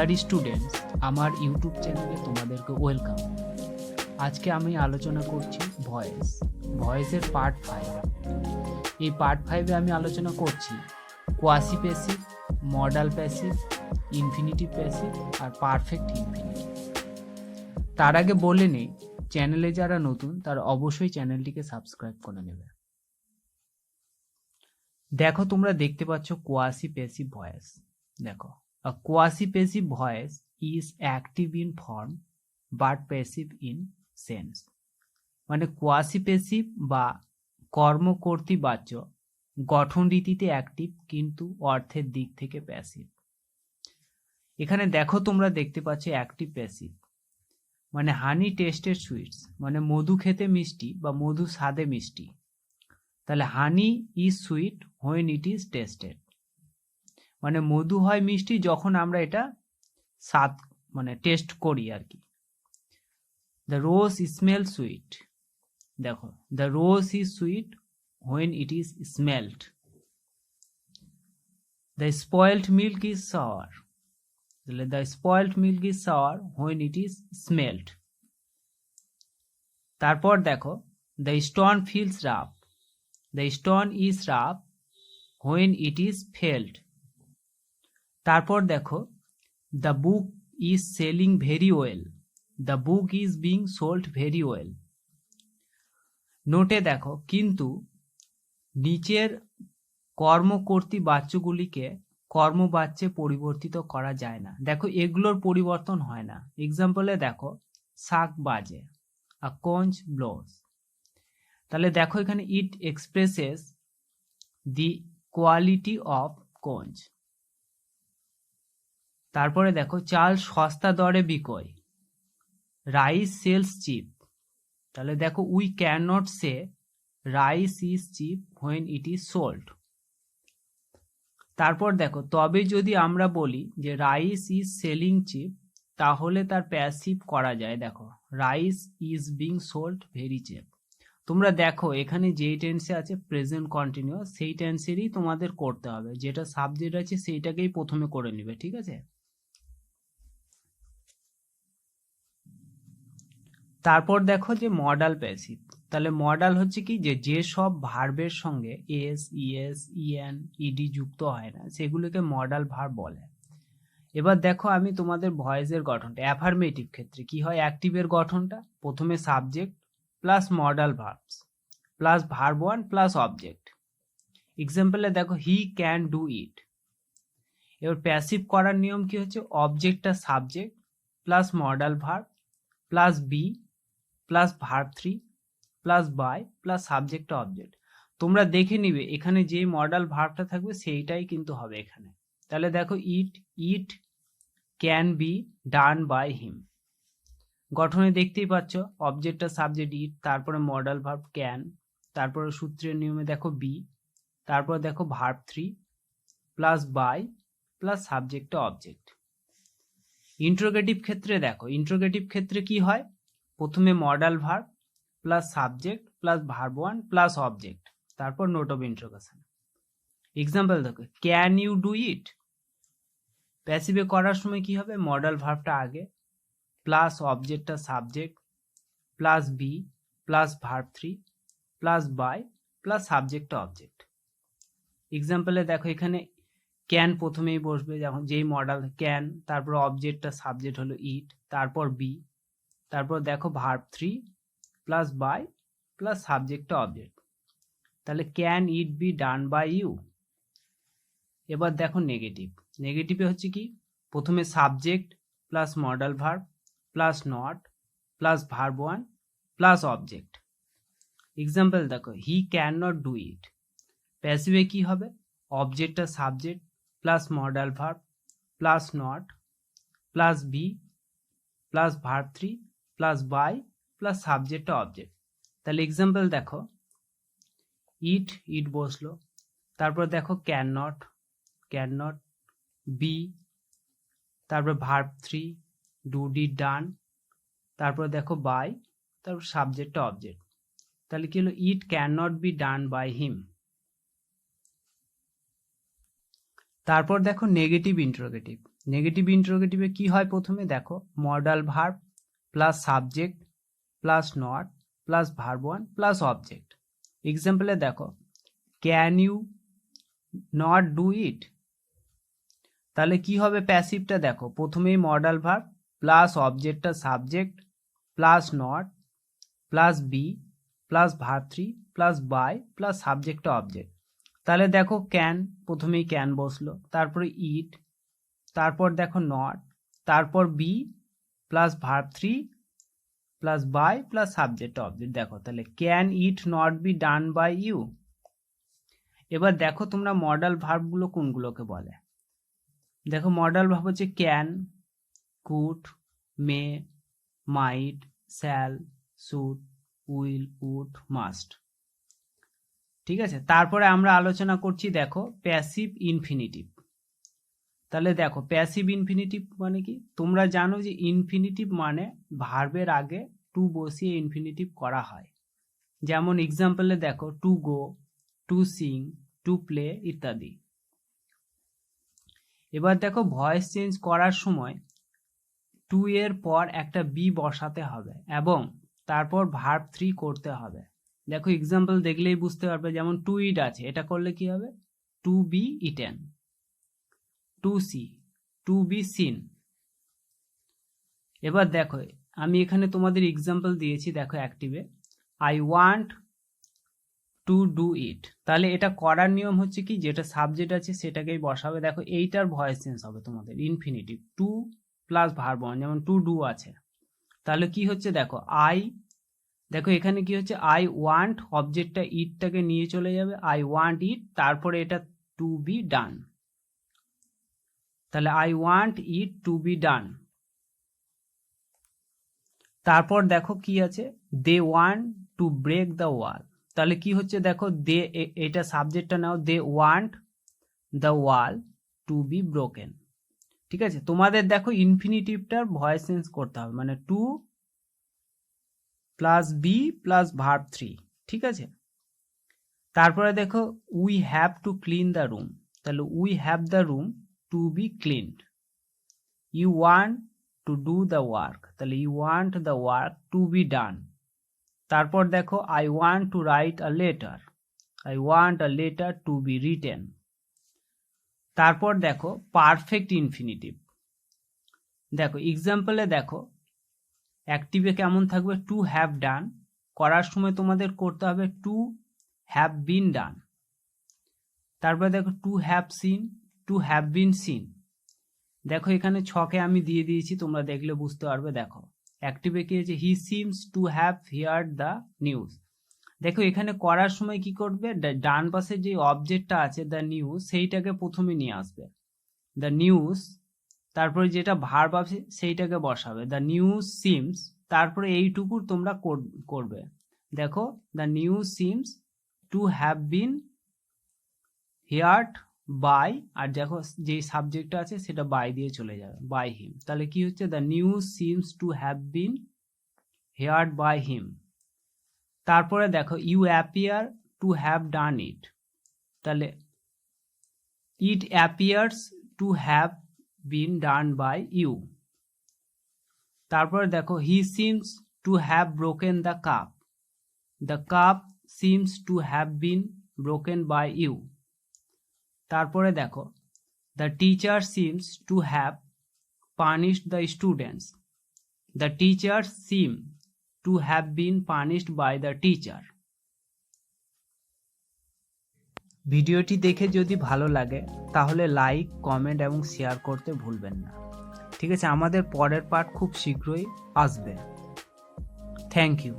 Dear students, আমার YouTube চ্যানেলে তোমাদেরকে ওয়েলকাম। আজকে আমি আলোচনা করছি ভয়েসের পার্ট 5। এই পার্ট 5-এ আমি আলোচনা করছি quasi passive, modal passive, infinitive passive আর পারফেক্ট ইনফিনিটিভ। তার আগে বলে নেই, চ্যানেলে যারা নতুন তারা অবশ্যই চ্যানেলটিকে সাবস্ক্রাইব করে নেবে। দেখো, তোমরা দেখতে পাচ্ছ কোয়াসি প্যাসিভ ভয়েস। দেখো, a quasi-passive voice is active in form but passive in sense। মানে কোয়াসি প্যাসিভ বা কর্মকর্তৃবাচ্য গঠন রীতিতে অ্যাক্টিভ কিন্তু অর্থের দিক থেকে প্যাসিভ। এখানে দেখো, তোমরা দেখতে পাচ্ছ অ্যাক্টিভ প্যাসিভ মানে হানি টেস্টেড সুইটস, মানে মধু খেতে মিষ্টি বা মধু স্বাদে মিষ্টি। তাহলে হানি is sweet when it is tasted, মানে মধু হয় মিষ্টি যখন আমরা এটা স্বাদ মানে টেস্ট করি আর কি। দ্য রোজ স্মেল সুইট, দেখো the rose is sweet when it is smelled. The spoiled milk is sour, তাহলে the spoiled milk is sour when it is smelled. তারপর দেখো, the stone feels rough, the stone is rough when it is felt. তারপর দেখো, the book is selling very well, the book is being sold very well. নোটে দেখো, কিন্তু নিচের কর্মকর্তৃ বাচ্যগুলিকে কর্মবাচ্যে পরিবর্তিত করা যায় না। দেখো, এগুলোর পরিবর্তন হয় না। এক্সাম্পলে দেখো, শাক বাজে, আ কঞ্চ ব্লোস। তাহলে দেখো, এখানে ইট expresses the quality of conch. তারপরে দেখো, চাল সস্তা দরে বিকয়, রাইস সেলস চিপ। তাহলে দেখো, we can not say rice is cheap when it is sold. তারপর দেখো, তবে যদি আমরা বলি যে রাইস ইজ সেলিং চিপ, তাহলে তার প্যাসিভ করা যায়। দেখো, rice is being sold very chip. তোমরা দেখো, এখানে যেই টেন্সে আছে প্রেজেন্ট কন্টিনিউয়াস, সেই টেন্সেরই তোমাদের করতে হবে। যেটা সাবজেক্ট আছে সেইটাকেই প্রথমে করে নিবে, ঠিক আছে? তারপর দেখো যে মডাল প্যাসিভ। তাহলে মডাল হচ্ছে কি, যে সব ভার্বের সঙ্গে এস, ইএস, ইএন, ইডি যুক্ত হয় না, সেগুলোকে মডাল ভার্ব বলে। এবার দেখো, আমি তোমাদের ভয়েসের গঠনটা অ্যাফার্মেটিভ ক্ষেত্রে কি হয়, অ্যাক্টিভের গঠনটা প্রথমে subject plus modal verbs plus verb one plus object. এক্সাম্পলে দেখো, হি ক্যান ডু ইট। এবার প্যাসিভ করার নিয়ম কি হচ্ছে, অবজেক্টটা subject plus modal verb plus be plus verb 3 plus by plus subject object. তোমরা দেখে নিবে এখানে যে মডাল ভার্বটা থাকবে সেইটাই কিন্তু হবে এখানে। তাহলে দেখো, it can be done by him. গঠনে দেখতেই পাচ্ছ, অবজেক্টটা সাবজেক্ট ইট, তারপরে মডাল ভার্ব ক্যান, তারপরে সূত্রের নিয়মে দেখো বি, তারপর দেখো verb 3 plus by plus subject object. Interrogative ক্ষেত্রে দেখো, ইন্ট্রোগেটিভ ক্ষেত্রে কি হয়, প্রথমে modal verb plus subject plus verb one plus object, তারপর নোট অফ ইন্ট্রোগেশন। এক্সাম্পল দেখো, ক্যান ইউ ডু ইট। প্যাসিভে করার সময় কি হবে, মডাল ভার্বটা আগে প্লাস অবজেক্টটা subject plus be plus verb 3 plus by plus subject object. এক্সাম্পলে দেখো, এখানে ক্যান প্রথমেই বসবে, যখন যেই মডাল ক্যান, তারপর অবজেক্টটা সাবজেক্ট হলো ইট, তারপর বি, তারপর দেখো verb 3 plus by plus subject object. তাহলে can it be done by you. এবার দেখো নেগেটিভ। নেগেটিভে হচ্ছে কি, প্রথমে subject plus modal verb plus not plus verb one plus object. Example দেখো, he can not do it. প্যাসিভে কি হবে, অবজেক্টটা subject plus modal verb plus not plus be plus verb 3 plus by plus subject object. তাহলে example দেখো, ইট বসলো, তারপর দেখো ক্যান নট বি, তারপর ভার্ব 3 ডু ডিড ডান, তারপর দেখো বাই, তারপর সাবজেক্ট অবজেক্ট। তাহলে কি হলো, it can not be done by him. তারপর দেখো নেগেটিভ ইন্টারোগেটিভ। নেগেটিভ ইন্টারোগেটিভে কি হয় প্রথমে দেখো, modal verb plus subject plus not plus verb one plus object. এক্সাম্পলে দেখো, can you not do it. তাহলে কি হবে প্যাসিভটা দেখো, প্রথমেই মডাল ভার্ব প্লাস অবজেক্টটা subject plus not plus be plus verb three plus by plus সাবজেক্টটা অবজেক্ট। তাহলে দেখো ক্যান, প্রথমেই ক্যান বসলো, তারপরে ইট, তারপর দেখো নট, তারপর be plus verb three plus by plus subject object. দেখো তাহলে can it not be done by you. এবার দেখো তোমরা মডাল ভার্বগুলো কোনগুলোকে বলে। দেখো মডাল ভার্ব হচ্ছে can, could, may, might, shall, should, will, would, must. ঠিক আছে, তারপরে আমরা আলোচনা করছি দেখো প্যাসিভ ইনফিনিটিভ। তাহলে দেখো প্যাসিভ ইনফিনিটিভ মানে কি, তোমরা জানো যে ইনফিনিটিভ মানে ভার্বের আগে টু বসিয়ে ইনফিনিটিভ করা হয়। যেমন এক্সাম্পলে দেখো to go, to sing, to play ইত্যাদি। এবার দেখো ভয়েস চেঞ্জ করার সময় টু এর পর একটা বি বসাতে হবে এবং তারপর ভার্ব থ্রি করতে হবে। দেখো এক্সাম্পল দেখলেই বুঝতে পারবে, যেমন টু ইট আছে, এটা করলে কি হবে, to be eaten. To see, to be seen. এবার দেখো আমি এখানে তোমাদের এক্সাম্পল দিয়েছি, দেখো অ্যাক্টিভে I want to do it. তাহলে এটা করার নিয়ম হচ্ছে কি, যেটা সাবজেক্ট আছে সেটাকেই বসাবে। দেখো এইটার ভয়েস চেঞ্জ হবে তোমাদের infinitive, to plus verb one, যেমন টু ডু আছে। তাহলে কি হচ্ছে দেখো আই, দেখো এখানে কি হচ্ছে আই ওয়ান্ট, অবজেক্টটা ইটটাকে নিয়ে চলে যাবে, আই ওয়ান্ট ইট, তারপরে এটা টু বি ডান। তাহলে I want it to be done. তারপর দেখো কি আছে, they want to break the wall. তাহলে কি হচ্ছে দেখো, দে, এটা সাবজেক্টটা নাও, they want the wall to be broken. ঠিক আছে, তোমাদের দেখো ইনফিনিটিভটার ভয়েস চেঞ্জ করতে হবে, মানে to plus be plus verb three. ঠিক আছে, তারপরে দেখো we have to clean the room. তাহলে we have the room to be cleaned. You want to do the work, তাহলে you want the work to be done. তারপর দেখো I want to write a letter, I want a letter to be written. তারপর দেখো perfect infinitive. দেখো এক্সাম্পলে দেখো অ্যাক্টিভে কেমন থাকবে, two have ডান, করার সময় তোমাদের করতে হবে টু হ্যাভ বিন ডান। তারপরে দেখো to have seen, two have been seen. দেখো এখানে ছকে আমি দিয়ে দিয়েছি, তোমরা দেখলে বুঝতে পারবে। দেখো অ্যাক্টিভে কি হয়েছে, হি seems to have heard the news. দেখো এখানে করার সময় কি করবে, ডান পাশে যে অবজেক্টটা আছে দ্য নিউজ, সেইটাকে প্রথমে নিয়ে আসবে, দ্য নিউজ, তারপরে যেটা ভার্ব আছে সেইটাকে বসাবে, দ্য নিউজ সিমস, তারপরে এইটুকু তোমরা করবে। দেখো the news seems to have been heard by, আর দেখো যে সাবজেক্টটা আছে সেটা বাই দিয়ে চলে যাবে, বাই হিম। তাহলে কি হচ্ছে, the news seems to have been heard by him. তারপরে দেখো you appear to have done it, তাহলে it appears to have been done by you. তারপরে দেখো he seems to have broken the cup, the cup seems to have been broken by you. তারপরে দেখো the teacher seems to have punished the students, the teacher seem to have been punished by the teacher. ভিডিওটি দেখে যদি ভালো লাগে তাহলে like, comment এবং share করতে ভুলবেন না। ঠিক আছে, আমাদের পরের পার্ট খুব শীঘ্রই আসবে। Thank you.